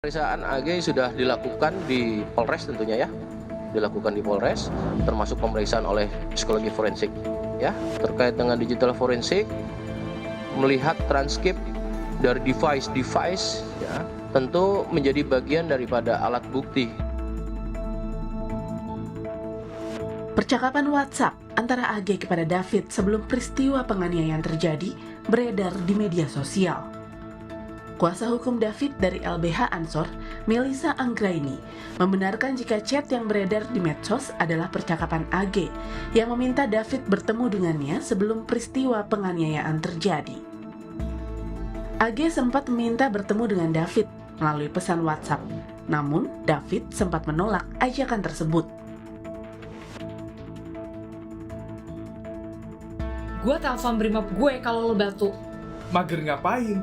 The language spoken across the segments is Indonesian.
Pemeriksaan AG sudah dilakukan di Polres tentunya ya, dilakukan di Polres, termasuk pemeriksaan oleh psikologi forensik ya, terkait dengan digital forensik, melihat transkrip dari device ya, tentu menjadi bagian daripada alat bukti. Percakapan WhatsApp antara AG kepada David sebelum peristiwa penganiayaan terjadi beredar di media sosial. Kuasa hukum David dari LBH Ansor, Melissa Anggraini, membenarkan jika chat yang beredar di medsos adalah percakapan AG yang meminta David bertemu dengannya sebelum peristiwa penganiayaan terjadi. AG sempat meminta bertemu dengan David melalui pesan WhatsApp, namun David sempat menolak ajakan tersebut. Gue telepon brimob gue kalau lo batu. Mager ngapain?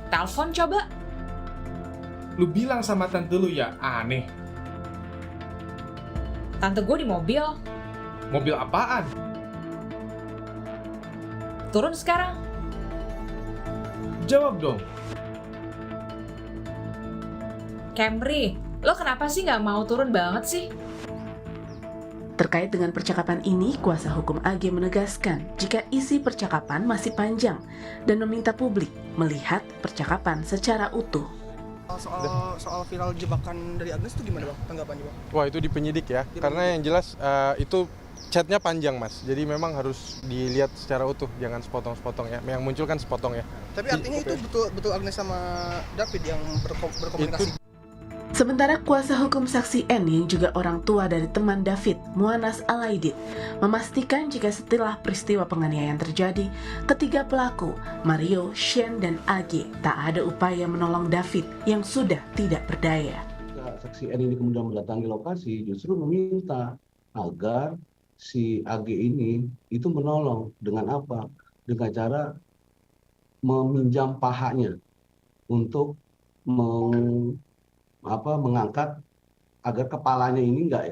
Telepon coba. Lu bilang sama tante lu ya, aneh. Tante gue di mobil. Mobil apaan? Turun sekarang. Jawab dong. Camry, lo kenapa sih nggak mau turun banget sih? Terkait dengan percakapan ini, kuasa hukum AG menegaskan jika isi percakapan masih panjang dan meminta publik melihat percakapan secara utuh. Soal viral jebakan dari Agnes itu gimana Bang? Tanggapannya Bang? Wah itu di penyidik ya, karena yang jelas itu chatnya panjang Mas, jadi memang harus dilihat secara utuh, jangan sepotong-sepotong ya, yang muncul kan sepotong ya. Tapi artinya itu betul Agnes sama David yang berkomunikasi? Sementara kuasa hukum saksi N yang juga orang tua dari teman David, Muanas Alaidit, memastikan jika setelah peristiwa penganiayaan terjadi, ketiga pelaku, Mario, Shen, dan AG, tak ada upaya menolong David yang sudah tidak berdaya. Saksi N ini kemudian mendatangi lokasi justru meminta agar si AG ini itu menolong dengan apa? Dengan cara meminjam pahanya untuk mengangkat agar kepalanya ini nggak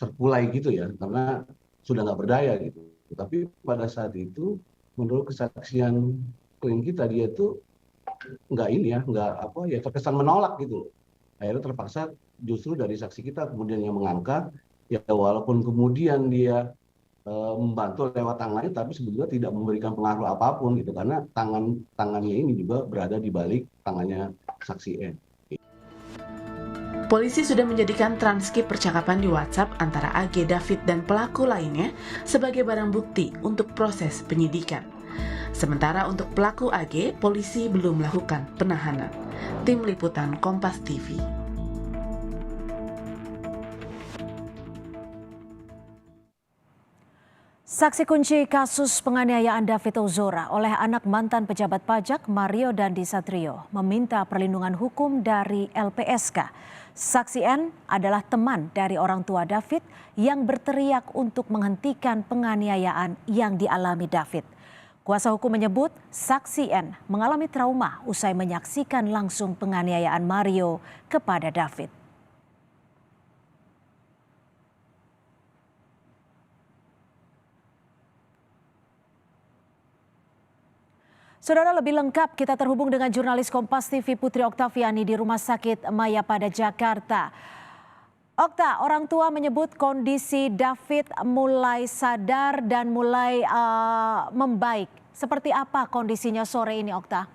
terkulai gitu ya, karena sudah nggak berdaya gitu. Tapi pada saat itu menurut kesaksian klien kita, dia tuh nggak terkesan menolak gitu. Akhirnya terpaksa justru dari saksi kita kemudian yang mengangkat ya, walaupun kemudian dia membantu lewat tangannya, tapi sebetulnya tidak memberikan pengaruh apapun gitu, karena tangannya ini juga berada di balik tangannya saksi N. Polisi sudah menjadikan transkrip percakapan di WhatsApp antara AG, David, dan pelaku lainnya sebagai barang bukti untuk proses penyidikan. Sementara untuk pelaku AG, polisi belum melakukan penahanan. Tim Liputan Kompas TV. Saksi kunci kasus penganiayaan David Ozora oleh anak mantan pejabat pajak Mario Dandi Satrio meminta perlindungan hukum dari LPSK. Saksi N adalah teman dari orang tua David yang berteriak untuk menghentikan penganiayaan yang dialami David. Kuasa hukum menyebut saksi N mengalami trauma usai menyaksikan langsung penganiayaan Mario kepada David. Saudara, lebih lengkap kita terhubung dengan jurnalis Kompas TV Putri Oktaviani di Rumah Sakit Mayapada, Jakarta. Okta, orang tua menyebut kondisi David mulai sadar dan mulai membaik. Seperti apa kondisinya sore ini, Okta?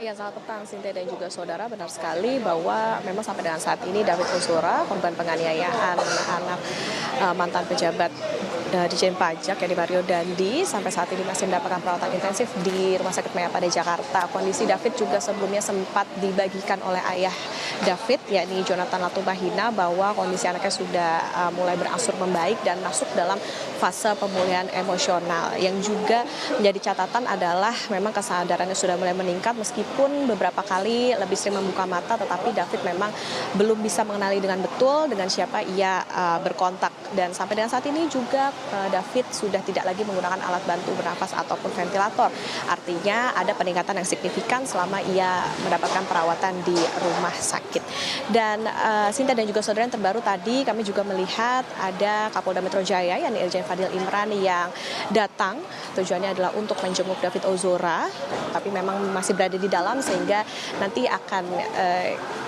Ya, selamat petang Sinta dan juga saudara, benar sekali bahwa memang sampai dengan saat ini David Ozora, korban penganiayaan anak mantan pejabat Dijen Pajak ya di Mario Dandi, sampai saat ini masih mendapatkan perawatan intensif di Rumah Sakit Mayapada, Jakarta. Kondisi David juga sebelumnya sempat dibagikan oleh ayah David, yakni Jonathan Latumahina, bahwa kondisi anaknya sudah mulai berangsur membaik dan masuk dalam fase pemulihan emosional. Yang juga menjadi catatan adalah memang kesadarannya sudah mulai meningkat, meskipun beberapa kali lebih sering membuka mata, tetapi David memang belum bisa mengenali dengan betul dengan siapa ia berkontak. Dan sampai dengan saat ini juga David sudah tidak lagi menggunakan alat bantu bernafas ataupun ventilator. Artinya ada peningkatan yang signifikan selama ia mendapatkan perawatan di rumah sakit. Dan Sinta dan juga saudara yang terbaru tadi kami juga melihat ada Kapolda Metro Jaya yakni Irjen Fadil Imran yang datang. Tujuannya adalah untuk menjenguk David Ozora, tapi memang masih berada di dalam sehingga nanti akan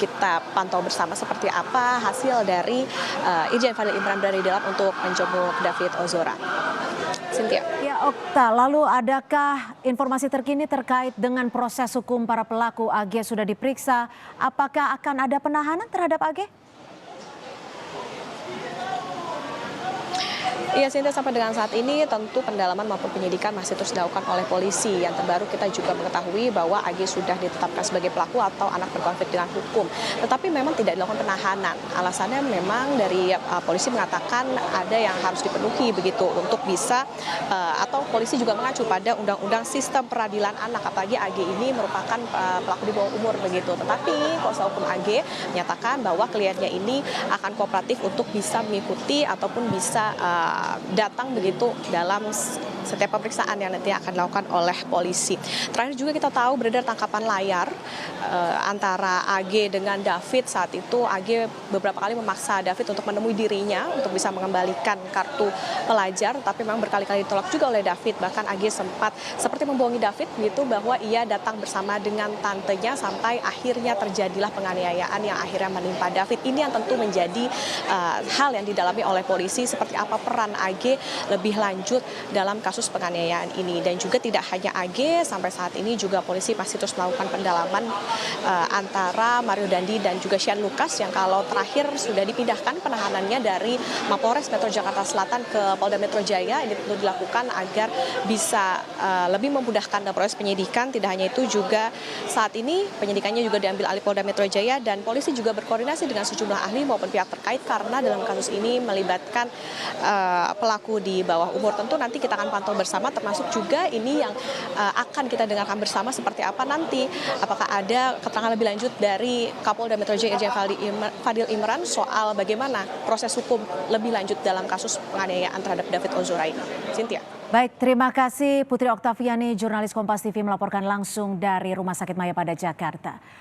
kita pantau bersama seperti apa hasil dari Irjen Fadil Imran berada di dalam untuk menjenguk David Ozora. Cynthia. Ya Okta, lalu adakah informasi terkini terkait dengan proses hukum para pelaku? AG sudah diperiksa, apakah akan ada penahanan terhadap AG? Iya, Sinta, sampai dengan saat ini tentu pendalaman maupun penyidikan masih terus dilakukan oleh polisi. Yang terbaru kita juga mengetahui bahwa AG sudah ditetapkan sebagai pelaku atau anak berkonflik dengan hukum. Tetapi memang tidak dilakukan penahanan. Alasannya memang dari polisi mengatakan ada yang harus dipenuhi begitu untuk bisa atau polisi juga mengacu pada Undang-Undang Sistem Peradilan Anak. Apalagi AG ini merupakan pelaku di bawah umur begitu. Tetapi kuasa hukum AG menyatakan bahwa kliennya ini akan kooperatif untuk bisa mengikuti ataupun bisa datang begitu dalam setiap pemeriksaan yang nanti akan dilakukan oleh polisi. Terakhir juga kita tahu beredar tangkapan layar antara AG dengan David. Saat itu AG beberapa kali memaksa David untuk menemui dirinya untuk bisa mengembalikan kartu pelajar, tapi memang berkali-kali ditolak juga oleh David. Bahkan AG sempat seperti membohongi David gitu bahwa ia datang bersama dengan tantenya sampai akhirnya terjadilah penganiayaan yang akhirnya menimpa David. Ini yang tentu menjadi hal yang didalami oleh polisi seperti apa peran AG lebih lanjut dalam kasus penganiayaan ini. Dan juga tidak hanya AG, sampai saat ini juga polisi masih terus melakukan pendalaman antara Mario Dandi dan juga Shane Lucas yang kalau terakhir sudah dipindahkan penahanannya dari Mapolres Metro Jakarta Selatan ke Polda Metro Jaya. Ini tentu dilakukan agar bisa lebih memudahkan dalam proses penyidikan. Tidak hanya itu, juga saat ini penyidikannya juga diambil alih Polda Metro Jaya dan polisi juga berkoordinasi dengan sejumlah ahli maupun pihak terkait karena dalam kasus ini melibatkan pelaku di bawah umur. Tentu nanti kita akan pantau bersama, termasuk juga ini yang akan kita dengarkan bersama seperti apa nanti, apakah ada keterangan lebih lanjut dari Kapolda Metro Jaya Irjen Fadil Imran soal bagaimana proses hukum lebih lanjut dalam kasus penganiayaan terhadap David Ozora ini. Cynthia. Baik, terima kasih Putri Oktaviani, jurnalis Kompas TV melaporkan langsung dari Rumah Sakit Mayapada, Jakarta.